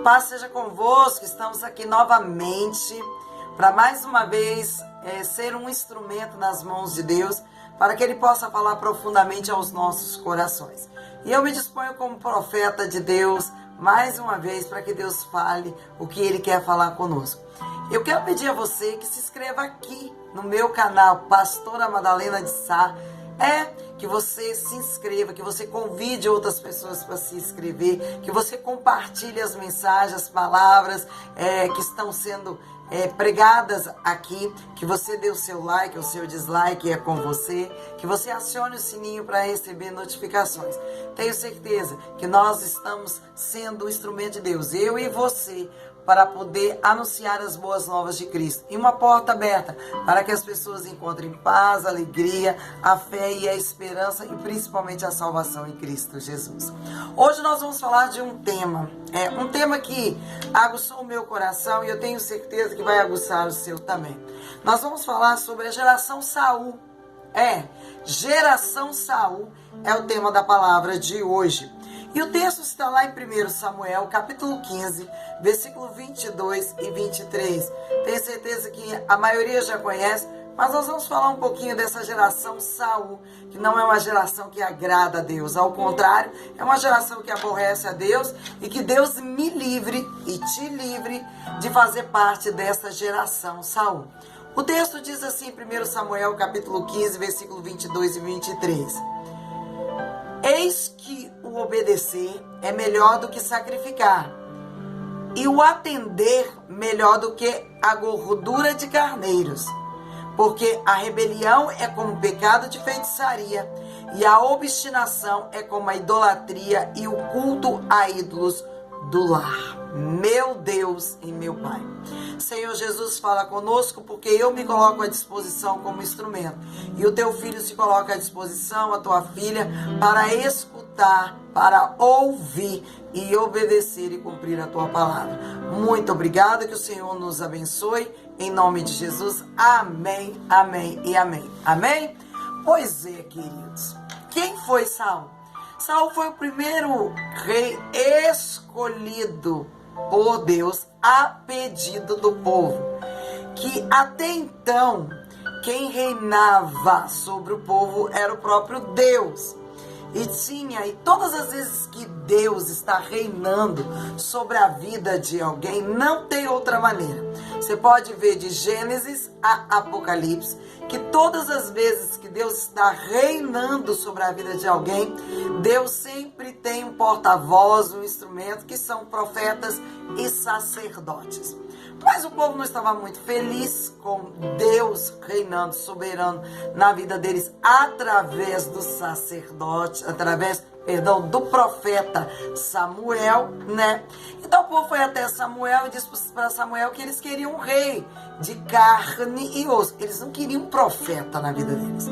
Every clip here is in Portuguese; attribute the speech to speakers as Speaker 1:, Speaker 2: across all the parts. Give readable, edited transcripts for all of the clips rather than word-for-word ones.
Speaker 1: paz seja convosco. Estamos aqui novamente para mais uma vez ser um instrumento nas mãos de Deus, para que Ele possa falar profundamente aos nossos corações. E eu me disponho como profeta de Deus, mais uma vez, para que Deus fale o que Ele quer falar conosco. Eu quero pedir a você que se inscreva aqui no meu canal, Pastora Madalena de Sá. Que você se inscreva, que você convide outras pessoas para se inscrever, que você compartilhe as mensagens, as palavras que estão sendo pregadas aqui, que você dê o seu like, o seu dislike, é com você, que você acione o sininho para receber notificações. Tenho certeza que nós estamos sendo um instrumento de Deus, eu e você, para poder anunciar as boas novas de Cristo. E uma porta aberta para que as pessoas encontrem paz, alegria, a fé e a esperança e principalmente a salvação em Cristo Jesus. Hoje nós vamos falar de um tema que aguçou o meu coração e eu tenho certeza que vai aguçar o seu também. Nós vamos falar sobre a geração Saul. Geração Saul é o tema da palavra de hoje. E o texto está lá em 1 Samuel, capítulo 15, versículo 22 e 23. Tenho certeza que a maioria já conhece, mas nós vamos falar um pouquinho dessa geração Saul, que não é uma geração que agrada a Deus. Ao contrário, é uma geração que aborrece a Deus e que Deus me livre e te livre de fazer parte dessa geração Saul. O texto diz assim em 1 Samuel, capítulo 15, versículo 22 e 23. Eis que o obedecer é melhor do que sacrificar, e o atender melhor do que a gordura de carneiros, porque a rebelião é como o pecado de feitiçaria, e a obstinação é como a idolatria e o culto a ídolos do lar. Meu Deus e meu Pai. Senhor Jesus, fala conosco, porque eu me coloco à disposição como instrumento. E o teu filho se coloca à disposição, a tua filha, para escutar, para ouvir e obedecer e cumprir a tua palavra. Muito obrigada, que o Senhor nos abençoe. Em nome de Jesus, amém, amém e amém. Amém? Pois é, queridos. Quem foi Saul? Saul foi o primeiro rei escolhido por Deus a pedido do povo, que até então quem reinava sobre o povo era o próprio Deus. E todas as vezes que Deus está reinando sobre a vida de alguém, não tem outra maneira. Você pode ver de Gênesis a Apocalipse, que todas as vezes que Deus está reinando sobre a vida de alguém, Deus sempre tem um porta-voz, um instrumento, que são profetas e sacerdotes. Mas o povo não estava muito feliz com Deus reinando soberano na vida deles através do sacerdote, do profeta Samuel, né? Então o povo foi até Samuel e disse para Samuel que eles queriam um rei de carne e osso. Eles não queriam um profeta na vida deles.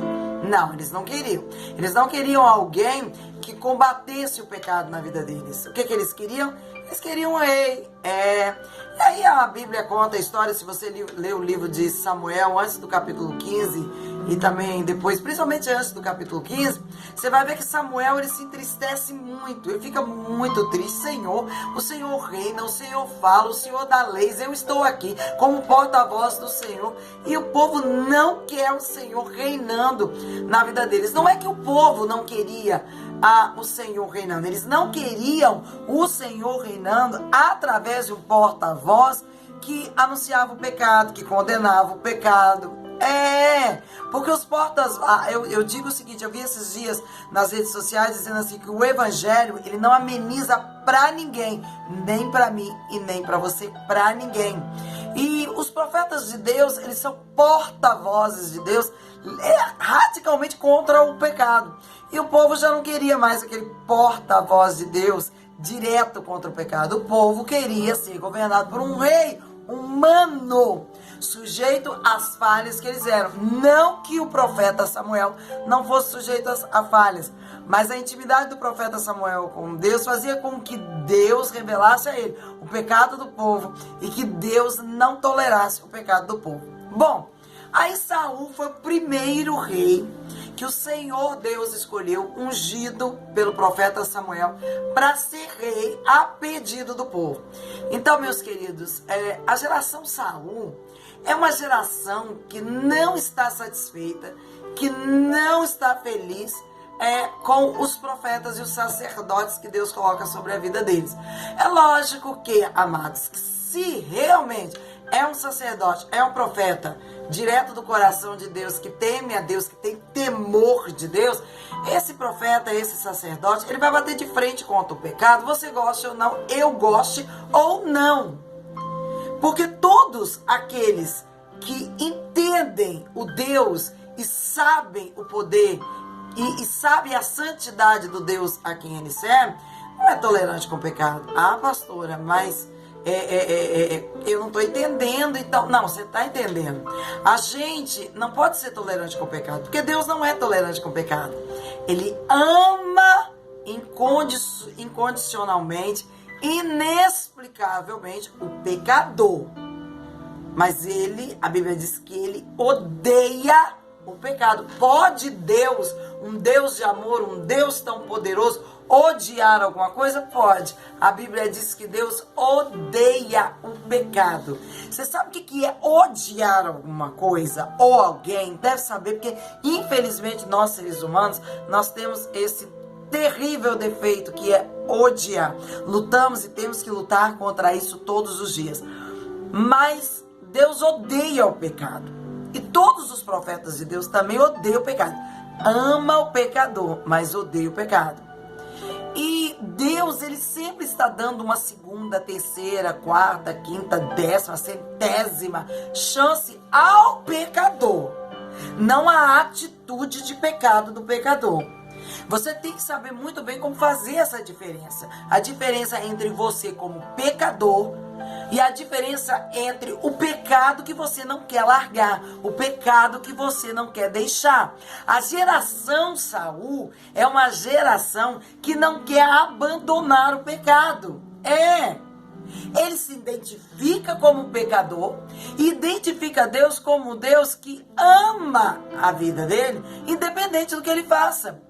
Speaker 1: Não, eles não queriam. Eles não queriam alguém que combatesse o pecado na vida deles. O que eles queriam? Eles queriam um rei. E aí a Bíblia conta a história, se você ler o livro de Samuel antes do capítulo 15 e também depois, principalmente antes do capítulo 15, você vai ver que Samuel, ele se entristece muito, ele fica muito triste. Senhor, o Senhor reina, o Senhor fala, o Senhor dá leis, eu estou aqui como porta-voz do Senhor, e o povo não quer o Senhor reinando na vida deles. Não é que o povo não queria o Senhor reinando, eles não queriam o Senhor reinando através de um porta-voz que anunciava o pecado, que condenava o pecado. Porque os portas... Eu digo o seguinte, eu vi esses dias nas redes sociais dizendo assim, que o evangelho, ele não ameniza pra ninguém, nem pra mim e nem pra você, pra ninguém. E os profetas de Deus, eles são porta-vozes de Deus, radicalmente contra o pecado. E o povo já não queria mais aquele porta-voz de Deus direto contra o pecado. O povo queria ser governado por um rei humano, sujeito às falhas que eles eram. Não que o profeta Samuel não fosse sujeito a falhas, mas a intimidade do profeta Samuel com Deus fazia com que Deus revelasse a ele o pecado do povo e que Deus não tolerasse o pecado do povo. Bom, Aí Saul foi o primeiro rei que o Senhor Deus escolheu, ungido pelo profeta Samuel, para ser rei a pedido do povo. Então, meus queridos, a geração Saul é uma geração que não está satisfeita, que não está feliz com os profetas e os sacerdotes que Deus coloca sobre a vida deles. É lógico que, amados, se realmente é um sacerdote, é um profeta direto do coração de Deus, que teme a Deus, que tem temor de Deus, esse profeta, esse sacerdote, ele vai bater de frente contra o pecado, você goste ou não, eu goste ou não. Porque todos aqueles que entendem o Deus e sabem o poder e sabem a santidade do Deus a quem ele serve, não é tolerante com o pecado. Ah, pastora, mas eu não estou entendendo, então. Não, você está entendendo. A gente não pode ser tolerante com o pecado, porque Deus não é tolerante com o pecado. Ele ama incondicionalmente, inexplicavelmente o pecador. Mas a Bíblia diz que ele odeia o pecado. Pode Deus, um Deus de amor, um Deus tão poderoso, odiar alguma coisa? Pode. A Bíblia diz que Deus odeia o pecado. Você sabe o que é odiar alguma coisa ou alguém? Deve saber, porque infelizmente nós seres humanos, nós temos esse terrível defeito que é odiar. Lutamos e temos que lutar contra isso todos os dias. Mas Deus odeia o pecado. E todos os profetas de Deus também odeiam o pecado. Ama o pecador, mas odeia o pecado. E Deus, ele sempre está dando uma segunda, terceira, quarta, quinta, 10ª, 100ª chance ao pecador. Não a atitude de pecado do pecador. Você tem que saber muito bem como fazer essa diferença. A diferença entre você como pecador e a diferença entre o pecado que você não quer largar, o pecado que você não quer deixar. A geração Saul é uma geração que não quer abandonar o pecado. Ele se identifica como pecador e identifica Deus como Deus que ama a vida dele, independente do que ele faça.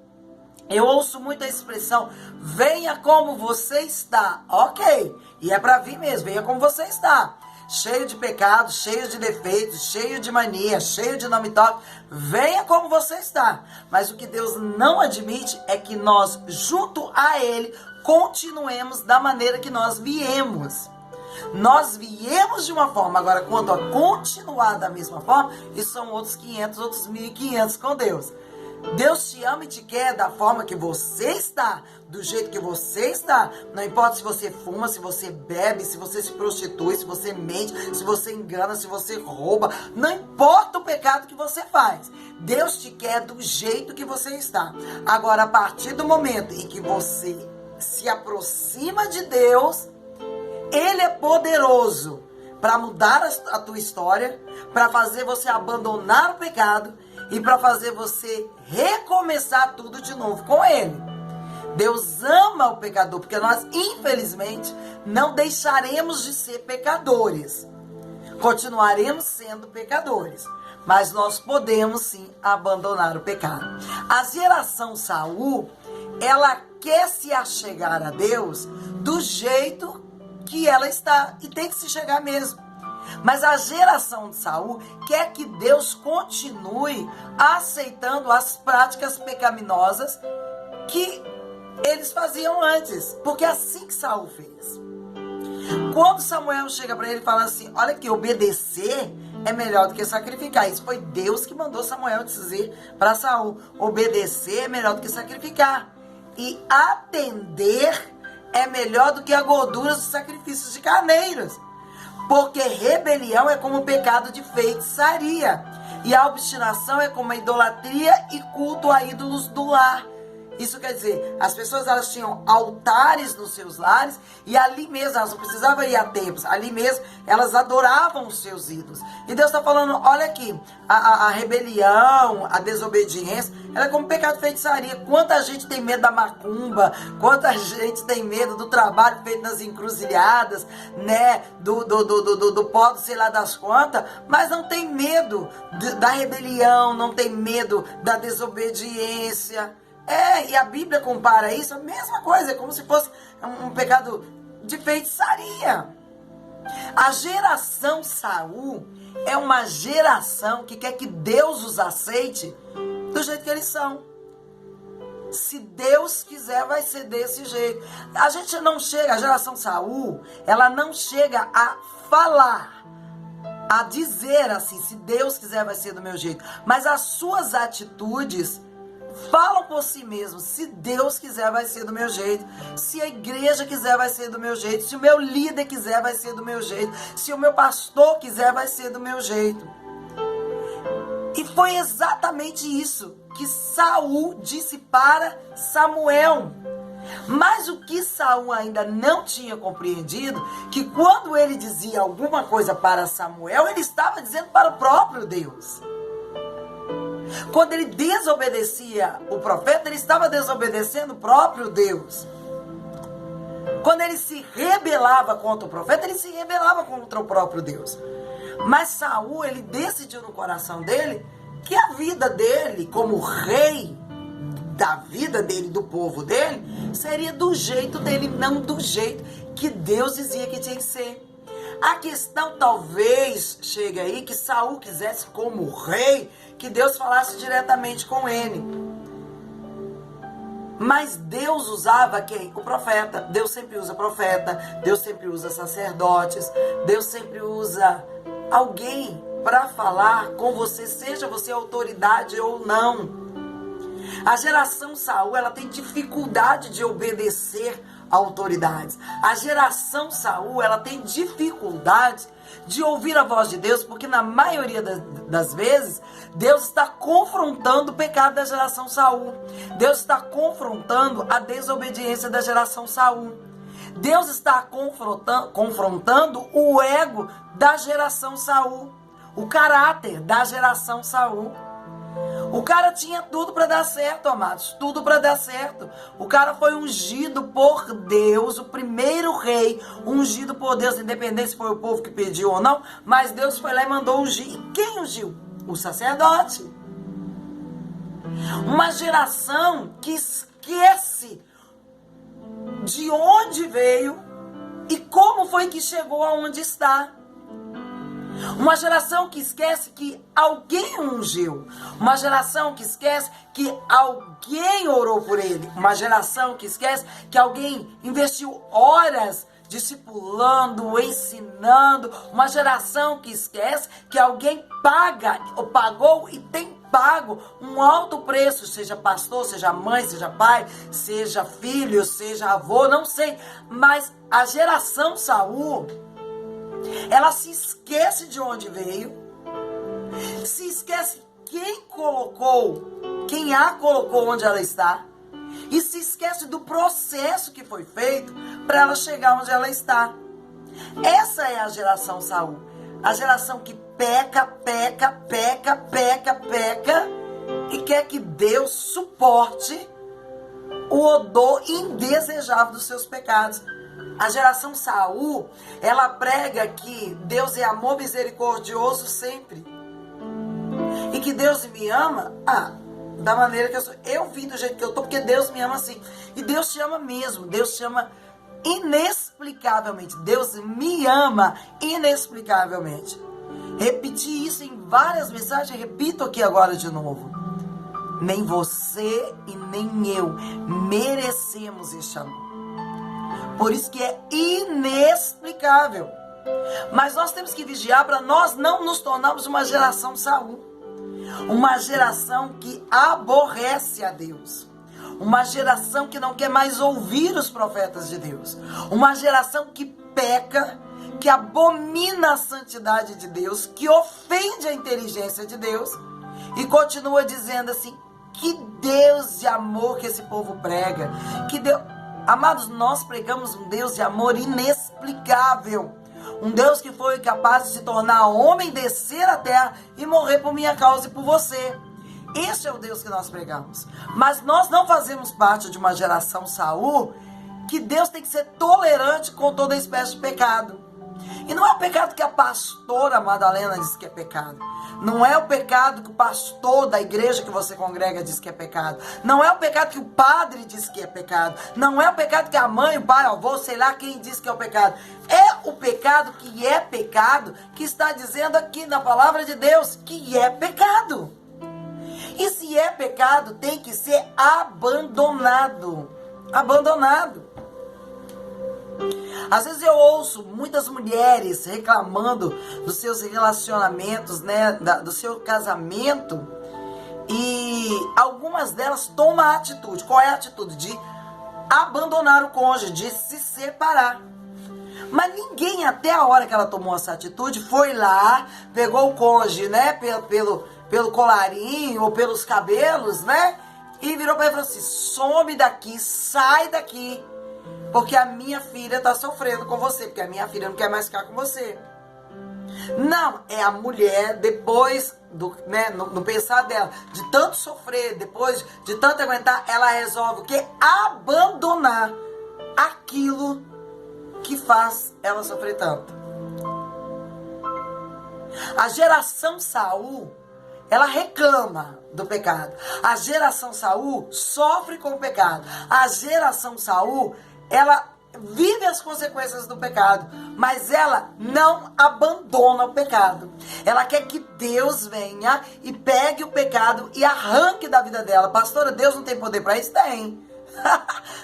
Speaker 1: Eu ouço muito a expressão, venha como você está. Ok, e é para vir mesmo, venha como você está. Cheio de pecados, cheio de defeitos, cheio de mania, cheio de não me toque. Venha como você está. Mas o que Deus não admite é que nós, junto a Ele, continuemos da maneira que nós viemos. Nós viemos de uma forma, agora quanto a continuar da mesma forma, isso são outros 500, outros 1.500 com Deus. Deus te ama e te quer da forma que você está, do jeito que você está. Não importa se você fuma, se você bebe, se você se prostitui, se você mente, se você engana, se você rouba. Não importa o pecado que você faz. Deus te quer do jeito que você está. Agora, a partir do momento em que você se aproxima de Deus, Ele é poderoso para mudar a tua história, para fazer você abandonar o pecado e para fazer você recomeçar tudo de novo com Ele. Deus ama o pecador, porque nós, infelizmente, não deixaremos de ser pecadores. Continuaremos sendo pecadores, mas nós podemos sim abandonar o pecado. A geração Saul, ela quer se achegar a Deus do jeito que ela está, e tem que se chegar mesmo. Mas a geração de Saul quer que Deus continue aceitando as práticas pecaminosas que eles faziam antes. Porque é assim que Saul fez. Quando Samuel chega para ele e fala assim, olha que obedecer é melhor do que sacrificar. Isso foi Deus que mandou Samuel dizer para Saul. Obedecer é melhor do que sacrificar. E atender é melhor do que a gordura dos sacrifícios de carneiros. Porque rebelião é como o pecado de feitiçaria. E a obstinação é como a idolatria e culto a ídolos do lar. Isso quer dizer, as pessoas elas tinham altares nos seus lares e ali mesmo, elas não precisavam ir a templos, ali mesmo elas adoravam os seus ídolos. E Deus está falando, olha aqui, a rebelião, a desobediência, ela é como pecado de feitiçaria. Quanta gente tem medo da macumba, quanta gente tem medo do trabalho feito nas encruzilhadas, né, do pó, sei lá das quantas, mas não tem medo da rebelião, não tem medo da desobediência. E a Bíblia compara isso, a mesma coisa, é como se fosse um pecado de feitiçaria. A geração Saul é uma geração que quer que Deus os aceite do jeito que eles são. Se Deus quiser, vai ser desse jeito. A gente não chega, a geração Saul, ela não chega a falar, a dizer assim, se Deus quiser, vai ser do meu jeito. Mas as suas atitudes falam por si mesmos. Se Deus quiser, vai ser do meu jeito. Se a igreja quiser, vai ser do meu jeito. Se o meu líder quiser, vai ser do meu jeito. Se o meu pastor quiser, vai ser do meu jeito. E foi exatamente isso que Saul disse para Samuel. Mas o que Saul ainda não tinha compreendido, que quando ele dizia alguma coisa para Samuel, ele estava dizendo para o próprio Deus. Quando ele desobedecia o profeta, ele estava desobedecendo o próprio Deus. Quando ele se rebelava contra o profeta, ele se rebelava contra o próprio Deus. Mas Saul, ele decidiu no coração dele que a vida dele, como rei da vida dele, do povo dele, seria do jeito dele, não do jeito que Deus dizia que tinha que ser. A questão talvez chegue aí que Saul quisesse, como rei, que Deus falasse diretamente com ele. Mas Deus usava quem? O profeta. Deus sempre usa profeta, Deus sempre usa sacerdotes, Deus sempre usa alguém para falar com você, seja você autoridade ou não. A geração Saul, ela tem dificuldade de obedecer a autoridades. A geração Saul, ela tem dificuldade de ouvir a voz de Deus, porque na maioria das vezes, Deus está confrontando o pecado da geração Saul. Deus está confrontando a desobediência da geração Saul. Deus está confrontando o ego da geração Saul, o caráter da geração Saul. O cara tinha tudo para dar certo, amados, tudo para dar certo. O cara foi ungido por Deus, o primeiro rei ungido por Deus, independente se foi o povo que pediu ou não, mas Deus foi lá e mandou ungir. E quem ungiu? O sacerdote. Uma geração que esquece de onde veio e como foi que chegou aonde está. Uma geração que esquece que alguém ungiu. Uma geração que esquece que alguém orou por ele. Uma geração que esquece que alguém investiu horas discipulando, ensinando. Uma geração que esquece que alguém pagou e tem pago um alto preço, seja pastor, seja mãe, seja pai, seja filho, seja avô, não sei. Mas a geração Saul, ela se esquece de onde veio, se esquece quem a colocou onde ela está, e se esquece do processo que foi feito para ela chegar onde ela está. Essa é a geração Saul, a geração que peca e quer que Deus suporte o odor indesejável dos seus pecados. A geração Saul, ela prega que Deus é amor misericordioso sempre. E que Deus me ama, da maneira que eu sou. Eu vim do jeito que eu tô, porque Deus me ama assim. E Deus te ama mesmo, Deus te ama inexplicavelmente. Deus me ama inexplicavelmente. Repeti isso em várias mensagens, repito aqui agora de novo. Nem você e nem eu merecemos este amor. Por isso que é inexplicável. Mas nós temos que vigiar para nós não nos tornarmos uma geração Saul. Uma geração que aborrece a Deus. Uma geração que não quer mais ouvir os profetas de Deus. Uma geração que peca, que abomina a santidade de Deus, que ofende a inteligência de Deus e continua dizendo assim: Que Deus de amor que esse povo prega. Que Deus... Amados, nós pregamos um Deus de amor inexplicável. Um Deus que foi capaz de se tornar homem, descer à terra e morrer por minha causa e por você. Esse é o Deus que nós pregamos. Mas nós não fazemos parte de uma geração Saul que Deus tem que ser tolerante com toda espécie de pecado. E não é o pecado que a pastora Madalena diz que é pecado. Não é o pecado que o pastor da igreja que você congrega diz que é pecado. Não é o pecado que o padre diz que é pecado. Não é o pecado que a mãe, o pai, o avô, sei lá quem diz que é o pecado. É o pecado que é pecado que está dizendo aqui na palavra de Deus que é pecado. E se é pecado, tem que ser abandonado. Abandonado. Às vezes eu ouço muitas mulheres reclamando dos seus relacionamentos, né, do seu casamento, e algumas delas tomam a atitude. Qual é a atitude? De abandonar o cônjuge, de se separar. Mas ninguém, até a hora que ela tomou essa atitude, foi lá, pegou o cônjuge, né, pelo colarinho ou pelos cabelos, né, e virou para ele e falou assim: some daqui, sai daqui. Porque a minha filha está sofrendo com você. Porque a minha filha não quer mais ficar com você. Não, é a mulher, depois, no pensar dela, de tanto sofrer, depois de tanto aguentar, ela resolve o quê? Abandonar aquilo que faz ela sofrer tanto. A geração Saul, ela reclama do pecado. A geração Saul sofre com o pecado. A geração Saul, ela vive as consequências do pecado, mas ela não abandona o pecado. Ela quer que Deus venha e pegue o pecado e arranque da vida dela. Pastora, Deus não tem poder para isso? Tem.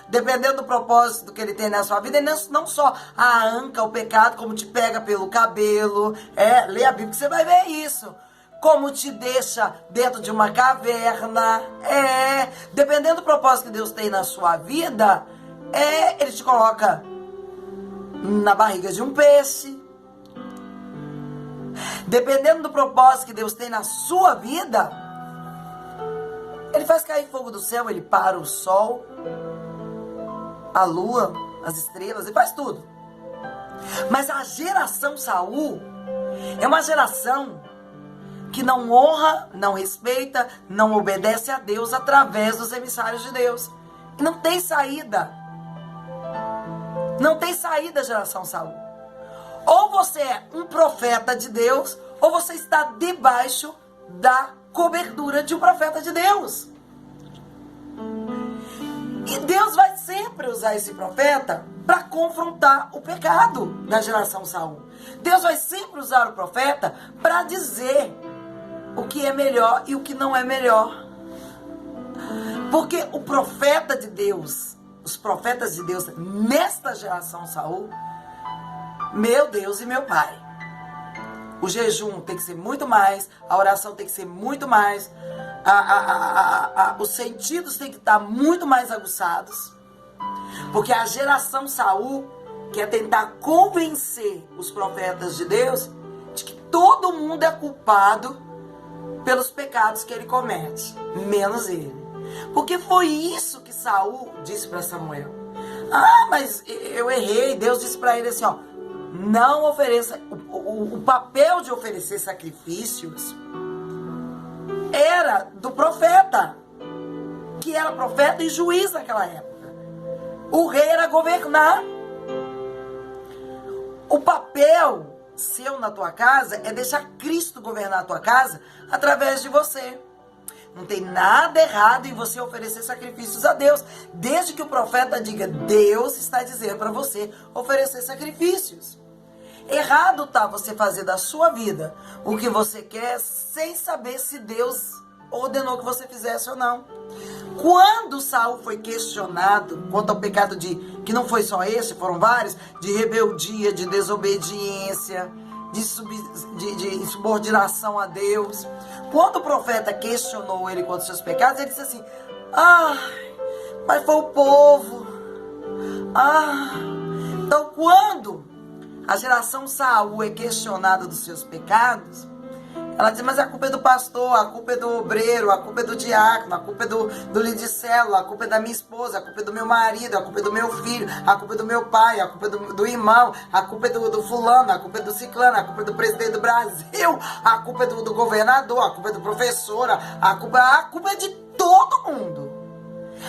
Speaker 1: Dependendo do propósito que ele tem na sua vida, ele não só arranca o pecado, como te pega pelo cabelo. Lê a Bíblia que você vai ver isso. Como te deixa dentro de uma caverna. Dependendo do propósito que Deus tem na sua vida, ele te coloca na barriga de um peixe. Dependendo do propósito que Deus tem na sua vida, ele faz cair fogo do céu, ele para o sol, a lua, as estrelas, ele faz tudo. Mas a geração Saul é uma geração que não honra, não respeita, não obedece a Deus através dos emissários de Deus. E não tem saída. Não tem saída, geração Saul. Ou você é um profeta de Deus, ou você está debaixo da cobertura de um profeta de Deus. E Deus vai sempre usar esse profeta para confrontar o pecado da geração Saul. Deus vai sempre usar o profeta para dizer o que é melhor e o que não é melhor. Porque o profeta de Deus, os profetas de Deus nesta geração Saul, meu Deus e meu Pai, o jejum tem que ser muito mais, a oração tem que ser muito mais, os sentidos têm que estar muito mais aguçados, porque a geração Saul quer tentar convencer os profetas de Deus de que todo mundo é culpado pelos pecados que ele comete, menos ele. Porque foi isso que Saul disse para Samuel. Mas eu errei. Deus disse para ele assim, não ofereça. O papel de oferecer sacrifícios era do profeta, que era profeta e juiz naquela época. O rei era governar. O papel seu na tua casa é deixar Cristo governar a tua casa através de você. Não tem nada errado em você oferecer sacrifícios a Deus, desde que o profeta diga: Deus está dizendo para você oferecer sacrifícios. Errado está você fazer da sua vida o que você quer sem saber se Deus ordenou que você fizesse ou não. Quando Saul foi questionado quanto ao pecado que não foi só esse, foram vários, de rebeldia, de desobediência, de insubordinação a Deus. Quando o profeta questionou ele quanto aos seus pecados, ele disse assim: mas foi o povo. Então quando a geração Saul é questionada dos seus pecados, Ela diz, mas a culpa é do pastor, a culpa é do obreiro, a culpa é do diácono, a culpa é do líder de célula, a culpa é da minha esposa, a culpa é do meu marido, a culpa é do meu filho, a culpa é do meu pai, a culpa é do irmão, a culpa é do fulano, a culpa é do ciclano, a culpa é do presidente do Brasil, a culpa é do governador, a culpa é do professor, a culpa é de todo mundo.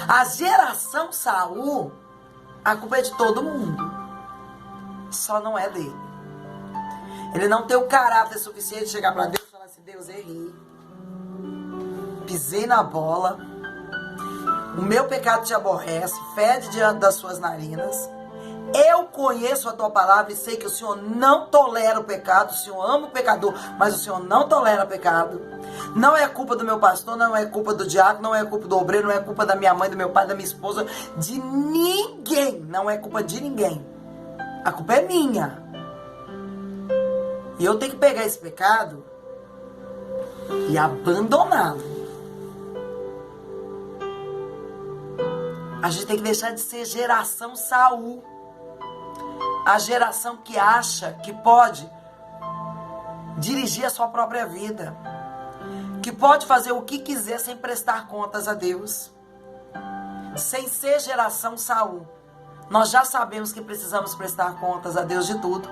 Speaker 1: A geração Saul, a culpa é de todo mundo, só não é dele. Ele não tem o caráter suficiente de chegar para Deus e falar assim, Deus, errei, pisei na bola, o meu pecado te aborrece, fede diante das suas narinas, eu conheço a tua palavra e sei que o Senhor não tolera o pecado, o Senhor ama o pecador, mas o Senhor não tolera o pecado. Não é culpa do meu pastor, não é culpa do diácono, não é culpa do obreiro, não é culpa da minha mãe, do meu pai, da minha esposa, de ninguém, não é culpa de ninguém, a culpa é minha. E eu tenho que pegar esse pecado e abandoná-lo. A gente tem que deixar de ser geração Saul. A geração que acha que pode dirigir a sua própria vida. Que pode fazer o que quiser sem prestar contas a Deus. Sem ser geração Saul. Nós já sabemos que precisamos prestar contas a Deus de tudo.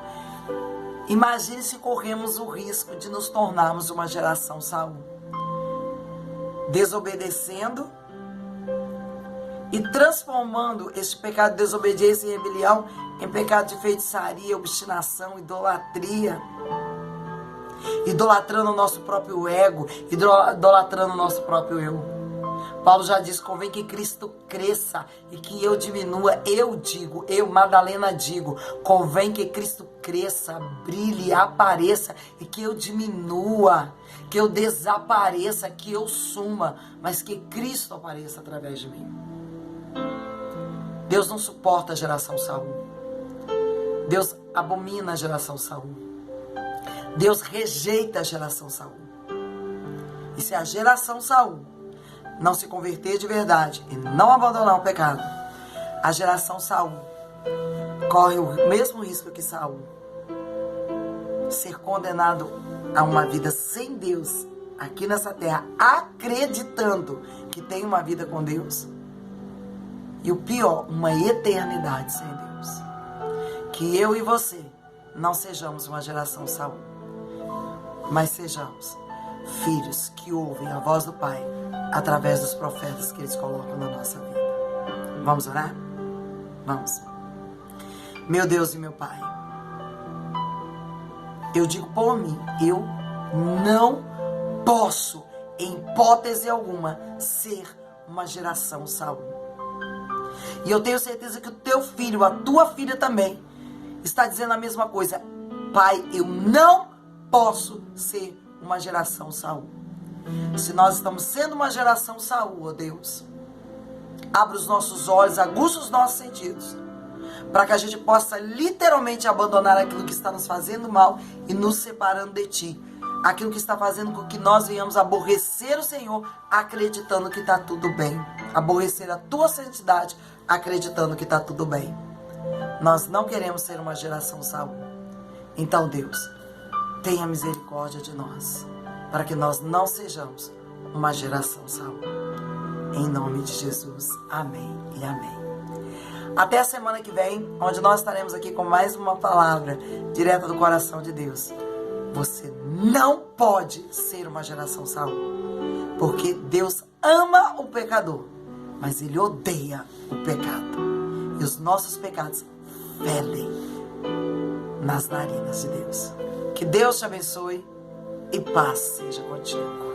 Speaker 1: Imagine se corremos o risco de nos tornarmos uma geração Saul, desobedecendo e transformando este pecado de desobediência e rebelião em pecado de feitiçaria, obstinação, idolatria, idolatrando o nosso próprio ego, idolatrando o nosso próprio eu. Paulo já disse, convém que Cristo cresça e que eu diminua. Eu digo, eu, Madalena, digo, convém que Cristo cresça, brilhe, apareça e que eu diminua, que eu desapareça, que eu suma, mas que Cristo apareça através de mim. Deus não suporta a geração Saul. Deus abomina a geração Saul. Deus rejeita a geração Saul. E se a geração Saul não se converter de verdade e não abandonar o pecado, a geração Saul corre o mesmo risco que Saul, ser condenado a uma vida sem Deus aqui nessa terra, acreditando que tem uma vida com Deus, e o pior, uma eternidade sem Deus. Que eu e você não sejamos uma geração Saul, mas sejamos filhos que ouvem a voz do Pai através dos profetas que eles colocam na nossa vida. Vamos orar? Vamos. Meu Deus e meu Pai, eu digo por mim, eu não posso, em hipótese alguma, ser uma geração Saul. E eu tenho certeza que o teu filho, a tua filha também, está dizendo a mesma coisa. Pai, eu não posso ser uma geração Saul. Se nós estamos sendo uma geração Saul, ó Deus, abra os nossos olhos, aguça os nossos sentidos, para que a gente possa literalmente abandonar aquilo que está nos fazendo mal e nos separando de Ti. Aquilo que está fazendo com que nós venhamos aborrecer o Senhor, acreditando que está tudo bem. Aborrecer a Tua santidade, acreditando que está tudo bem. Nós não queremos ser uma geração Saul. Então, Deus, tenha misericórdia de nós, para que nós não sejamos uma geração Saul. Em nome de Jesus. Amém e amém. Até a semana que vem, onde nós estaremos aqui com mais uma palavra direta do coração de Deus. Você não pode ser uma geração Saul, porque Deus ama o pecador, mas Ele odeia o pecado. E os nossos pecados fedem nas narinas de Deus. Que Deus te abençoe e paz seja contigo.